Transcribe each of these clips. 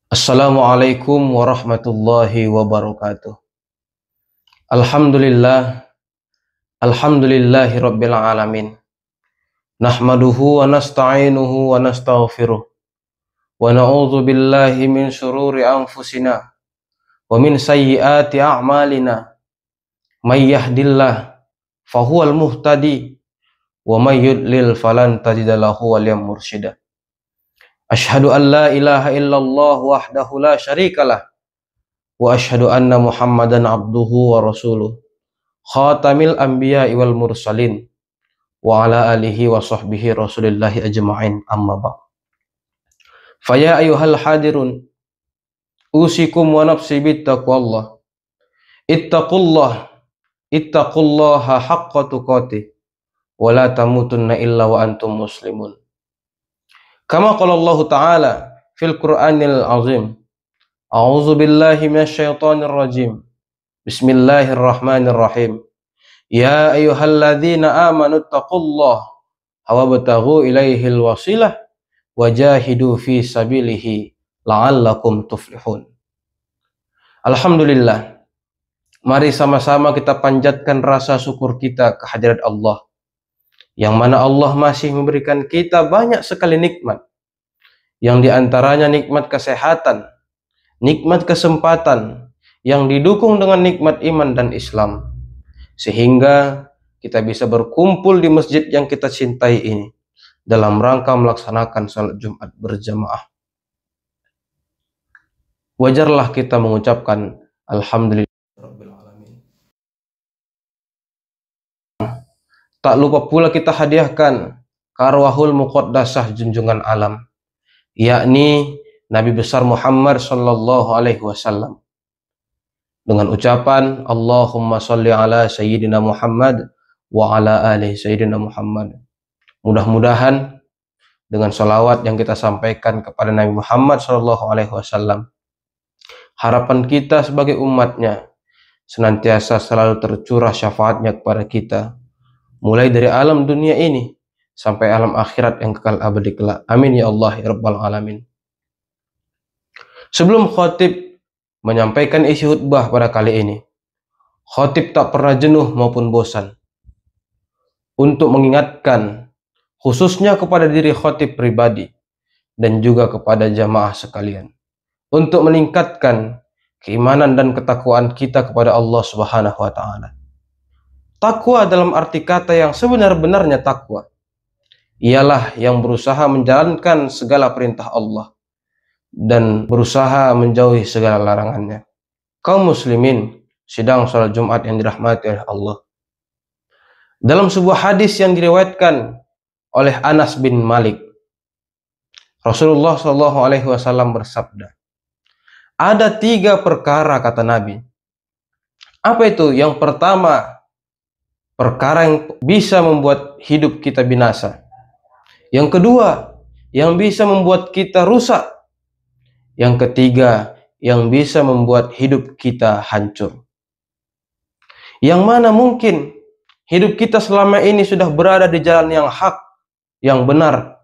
Assalamualaikum warahmatullahi wabarakatuh. Alhamdulillah, alhamdulillahi rabbil alamin. Nahmaduhu wa nasta'inuhu wa nastaghfiruh. Wa na'udzu billahi min syururi anfusina wa min sayyiati a'malina. May yahdillah fahuwal muhtadi wa may yudlil falan tajida lahu waliyyan mursyida. Asyhadu an la ilaha illallah wahdahu la syarikalah wa asyhadu anna Muhammadan abduhu wa rasuluh khatamil anbiya'i wal mursalin wa ala alihi wa sahbihi rasulillahi ajma'in, amma ba'd. Faya ayyuhal hadirun usikum wa nafsi bittaqwallah. Ittaqullaha haqqa tuqatih wa la tamutunna illa wa antum muslimun. Kama qala Allah Ta'ala fil Qur'anil azim. A'udzu billahi minasyaitonir rajim. Bismillahirrahmanirrahim. Ya ayyuhalladzina amanu taqullaha wabtaghu ilaihil wasilah wajahidu fi sabilihi la'allakum tuflihun. Alhamdulillah. Mari sama-sama kita panjatkan rasa syukur kita kehadirat Allah, yang mana Allah masih memberikan kita banyak sekali nikmat, yang diantaranya nikmat kesehatan, nikmat kesempatan, yang didukung dengan nikmat iman dan Islam, sehingga kita bisa berkumpul di masjid yang kita cintai ini dalam rangka melaksanakan salat Jumat berjamaah. Wajarlah kita mengucapkan alhamdulillah. Tak lupa pula kita hadiahkan karwahul muqaddasah junjungan alam, yakni Nabi besar Muhammad sallallahu alaihi wasallam, dengan ucapan Allahumma sholli ala sayyidina Muhammad wa ala alihi sayyidina Muhammad. Mudah-mudahan dengan salawat yang kita sampaikan kepada Nabi Muhammad sallallahu alaihi wasallam, harapan kita sebagai umatnya senantiasa selalu tercurah syafaatnya kepada kita, mulai dari alam dunia ini sampai alam akhirat yang kekal abadi kelak. Amin ya Allah ya Rabbal alamin. Sebelum khatib menyampaikan isi khutbah pada kali ini, khatib tak pernah jenuh maupun bosan untuk mengingatkan khususnya kepada diri khatib pribadi dan juga kepada jamaah sekalian, untuk meningkatkan keimanan dan ketakwaan kita kepada Allah Subhanahu wa taala. Takwa dalam arti kata yang sebenar-benarnya takwa ialah yang berusaha menjalankan segala perintah Allah dan berusaha menjauhi segala larangannya. Kaum muslimin sidang salat Jumat yang dirahmati oleh Allah, dalam sebuah hadis yang diriwayatkan oleh Anas bin Malik, Rasulullah Shallallahu Alaihi Wasallam bersabda, ada 3 perkara, kata Nabi. Apa itu? Yang pertama, perkara yang bisa membuat hidup kita binasa. Yang kedua, yang bisa membuat kita rusak. Yang ketiga, yang bisa membuat hidup kita hancur. Yang mana mungkin hidup kita selama ini sudah berada di jalan yang hak, yang benar,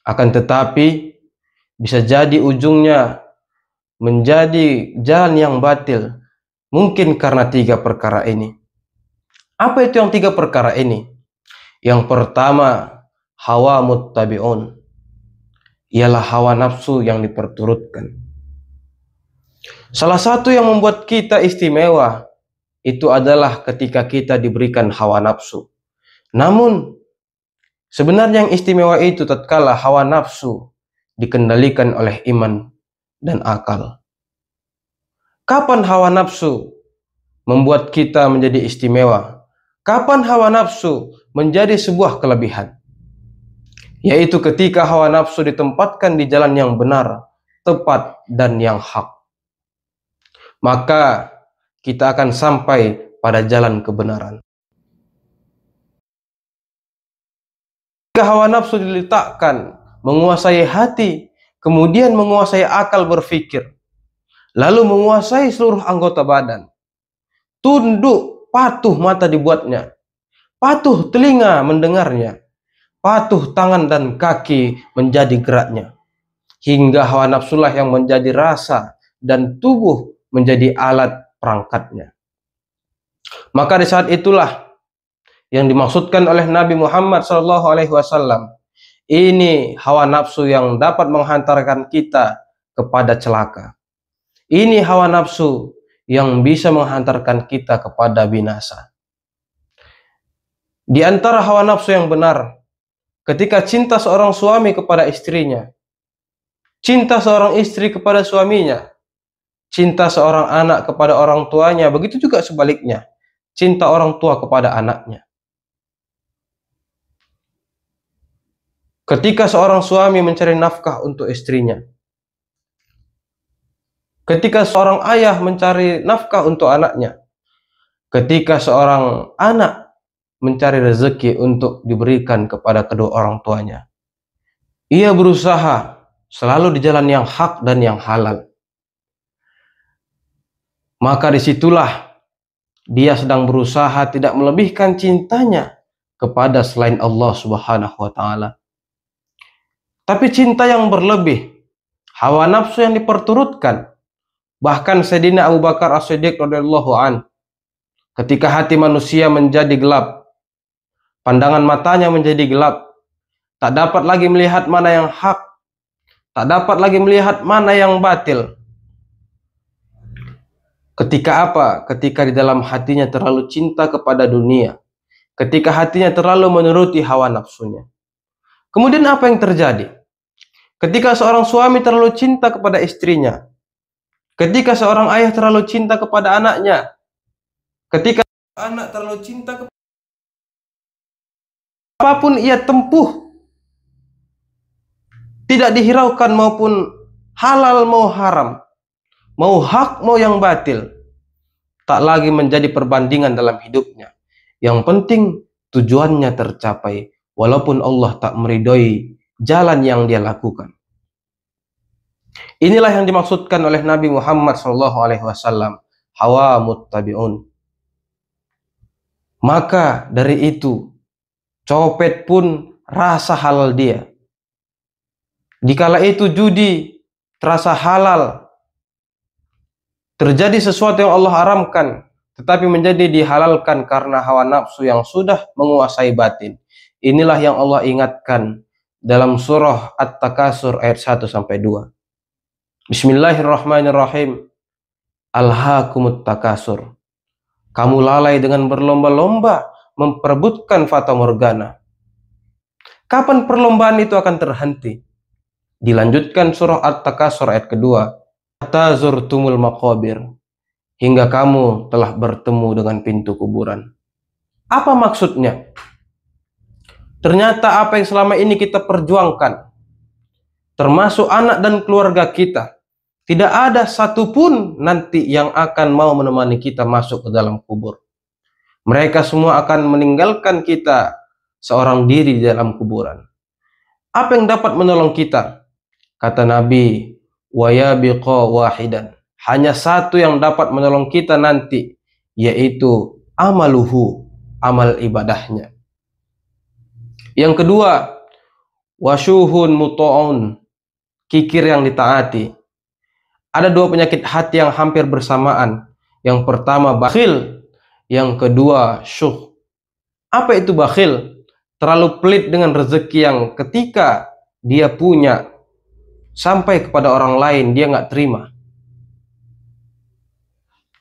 akan tetapi bisa jadi ujungnya menjadi jalan yang batil, mungkin karena 3 perkara ini. Apa itu yang 3 perkara ini? Yang pertama, hawa muttabi'un, ialah hawa nafsu yang diperturutkan. Salah satu yang membuat kita istimewa itu adalah ketika kita diberikan hawa nafsu. Namun sebenarnya yang istimewa itu tatkala hawa nafsu dikendalikan oleh iman dan akal. Kapan hawa nafsu membuat kita menjadi istimewa? Kapan hawa nafsu menjadi sebuah kelebihan? Yaitu ketika hawa nafsu ditempatkan di jalan yang benar, tepat, dan yang hak. Maka kita akan sampai pada jalan kebenaran. Jika hawa nafsu diletakkan menguasai hati, kemudian menguasai akal berpikir, lalu menguasai seluruh anggota badan, tunduk patuh mata dibuatnya, patuh telinga mendengarnya, patuh tangan dan kaki menjadi geraknya, hingga hawa nafsulah yang menjadi rasa dan tubuh menjadi alat perangkatnya. Maka di saat itulah yang dimaksudkan oleh Nabi Muhammad SAW. Ini hawa nafsu yang dapat menghantarkan kita kepada celaka. Ini hawa nafsu yang bisa menghantarkan kita kepada binasa. Di antara hawa nafsu yang benar, ketika cinta seorang suami kepada istrinya, cinta seorang istri kepada suaminya, cinta seorang anak kepada orang tuanya, begitu juga sebaliknya, cinta orang tua kepada anaknya. Ketika seorang suami mencari nafkah untuk istrinya, ketika seorang ayah mencari nafkah untuk anaknya, ketika seorang anak mencari rezeki untuk diberikan kepada kedua orang tuanya, ia berusaha selalu di jalan yang hak dan yang halal. Maka disitulah dia sedang berusaha tidak melebihkan cintanya kepada selain Allah Subhanahu wa Ta'ala. Tapi cinta yang berlebih, hawa nafsu yang diperturutkan, bahkan Sayyidina Abu Bakar As-Siddiq radhiyallahu an, ketika hati manusia menjadi gelap, pandangan matanya menjadi gelap, tak dapat lagi melihat mana yang hak, tak dapat lagi melihat mana yang batil. Ketika apa? Ketika di dalam hatinya terlalu cinta kepada dunia, ketika hatinya terlalu menuruti hawa nafsunya. Kemudian apa yang terjadi? Ketika seorang suami terlalu cinta kepada istrinya, ketika seorang ayah terlalu cinta kepada anaknya, ketika anak terlalu cinta kepada apapun ia tempuh, tidak dihiraukan maupun halal mau haram, mau hak mau yang batil, tak lagi menjadi perbandingan dalam hidupnya. Yang penting tujuannya tercapai, walaupun Allah tak meridhoi jalan yang dia lakukan. Inilah yang dimaksudkan oleh Nabi Muhammad SAW, hawa muttabi'un. Maka dari itu, copet pun rasa halal dia. Dikala itu judi terasa halal, terjadi sesuatu yang Allah haramkan, tetapi menjadi dihalalkan karena hawa nafsu yang sudah menguasai batin. Inilah yang Allah ingatkan dalam surah At-Takasur ayat 1-2. Bismillahirrahmanirrahim. Alhaakumut takasur. Kamu lalai dengan berlomba-lomba memperebutkan fata morgana. Kapan perlombaan itu akan terhenti? Dilanjutkan surah At-Takasur ayat kedua. Hatta zurtumul maqabir. Hingga kamu telah bertemu dengan pintu kuburan. Apa maksudnya? Ternyata apa yang selama ini kita perjuangkan, termasuk anak dan keluarga kita, tidak ada satupun nanti yang akan mau menemani kita masuk ke dalam kubur. Mereka semua akan meninggalkan kita seorang diri di dalam kuburan. Apa yang dapat menolong kita? Kata Nabi, wa yabiqa wahidan. Hanya satu yang dapat menolong kita nanti, yaitu amaluhu, amal ibadahnya. Yang kedua, wasyuhun muto'un, kikir yang ditaati. Ada dua penyakit hati yang hampir bersamaan. Yang pertama bakhil, yang kedua syuh. Apa itu bakhil? Terlalu pelit dengan rezeki yang ketika dia punya sampai kepada orang lain dia nggak terima.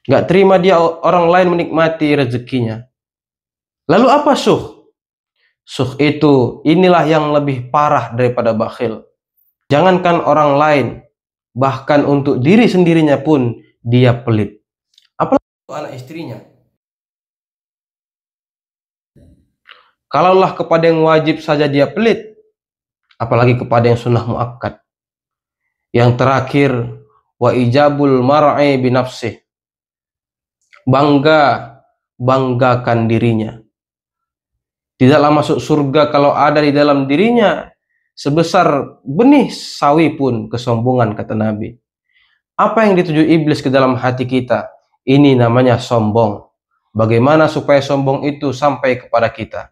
Nggak terima dia orang lain menikmati rezekinya. Lalu apa syuh? Syuh itu inilah yang lebih parah daripada bakhil. Jangankan orang lain, bahkan untuk diri sendirinya pun dia pelit. Apalagi untuk anak istrinya. Kalaulah kepada yang wajib saja dia pelit, apalagi kepada yang sunnah muakkad. Yang terakhir, wa ijabul mar'i binafsih. Banggakan dirinya. Tidaklah masuk surga kalau ada di dalam dirinya sebesar benih sawi pun kesombongan, kata Nabi. Apa yang dituju iblis ke dalam hati kita? Ini namanya sombong. Bagaimana supaya sombong itu sampai kepada kita?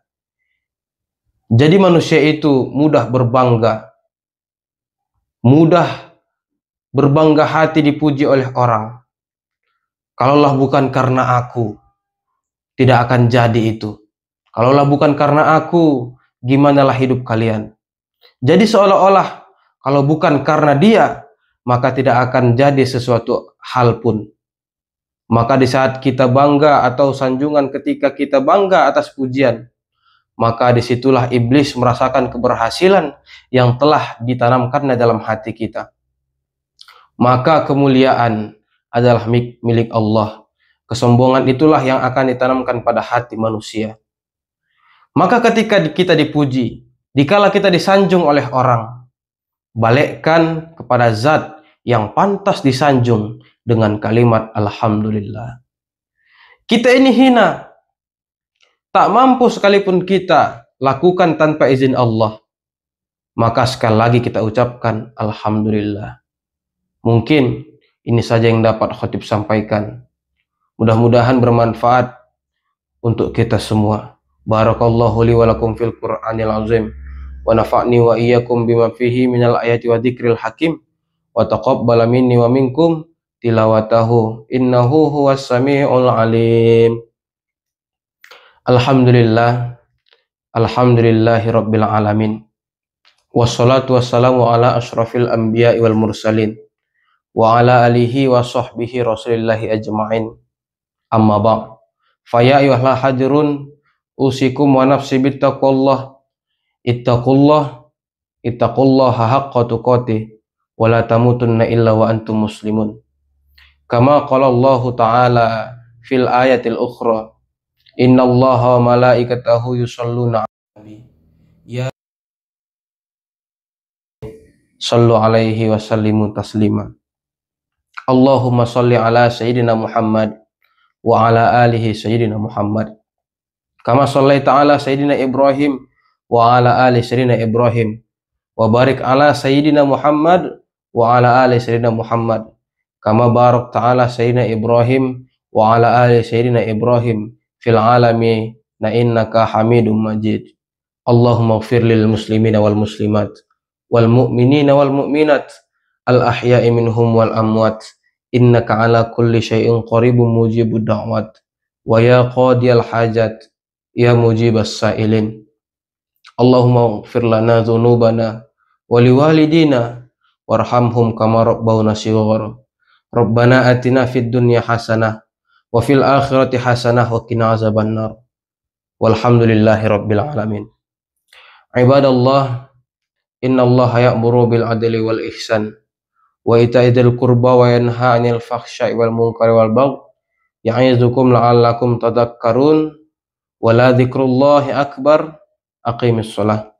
Jadi manusia itu mudah berbangga, mudah berbangga hati dipuji oleh orang. Kalaulah bukan karena aku, tidak akan jadi itu. Kalaulah bukan karena aku, gimanalah hidup kalian? Jadi seolah-olah kalau bukan karena dia, maka tidak akan jadi sesuatu hal pun. Maka di saat kita bangga atau sanjungan ketika kita bangga atas pujian, maka disitulah iblis merasakan keberhasilan yang telah ditanamkannya dalam hati kita. Maka kemuliaan adalah milik Allah. Kesombongan itulah yang akan ditanamkan pada hati manusia. Maka ketika kita dipuji, dikala kita disanjung oleh orang, balikkan kepada zat yang pantas disanjung dengan kalimat Alhamdulillah. Kita ini hina, tak mampu sekalipun kita lakukan tanpa izin Allah. Maka sekali lagi kita ucapkan Alhamdulillah. Mungkin ini saja yang dapat khotib sampaikan. Mudah-mudahan bermanfaat untuk kita semua. Barakallahu li wa lakum fil Qur'anil azim wa nafa'ni wa iyyakum bima fihi minal ayati wa dzikril hakim wa taqabbala minni wa minkum tilawatahu innahu huwas samiul alim. Alhamdulillah, alhamdulillahi rabbil alamin, wassalatu wassalamu ala ashrafil anbiya'i wal mursalin wa ala alihi wa sahbihi rasulillahi ajma'in. Amma ba'd, faya ayyuhal hadirun usikum wa nafsi bittaqullah, ittaqullaha haqqa tuqatih wa la tamutunna illa wa antum muslimun. Kama qala Allah ta'ala fil ayatil ukhra, innallaha wa malaikatahu yusholluna 'alan nabi ya sallu alaihi wa sallimu taslima. Allahumma sholli ala sayyidina Muhammad wa ala alihi sayyidina Muhammad kama shallaita ala sayyidina Ibrahim wa ala ali sayyidina Ibrahim wa barik ala sayyidina Muhammad wa ala ali sayyidina Muhammad kama barakta ala sayyidina Ibrahim wa ala ali sayyidina Ibrahim fil alami innaka Hamidum Majid. Allahumma ighfir lil muslimina wal muslimat wal mu'minina wal mu'minat al ahya'i minhum wal amwat innaka ala kulli syai'in qaribun mujibud da'wat wa ya qadiyal hajat ya mujibas sa'ilin. Allahumma ighfir lana dhunubana wa liwalidina warhamhum kama rabbawna shighara. Rabbana atina fid dunya hasanah wa fil akhirati hasanah wa qina azabannar. Walhamdulillahi rabbil alamin. Ibadallah, innallaha ya'muru bil adli wal ihsan wa ita'i dzil qurba wa yanha 'anil fakhsya'i wal munkari wal baghi ya'izukum la'allakum tadhakkarun. Wa la dzikrullahi akbar. Aqimis shalah.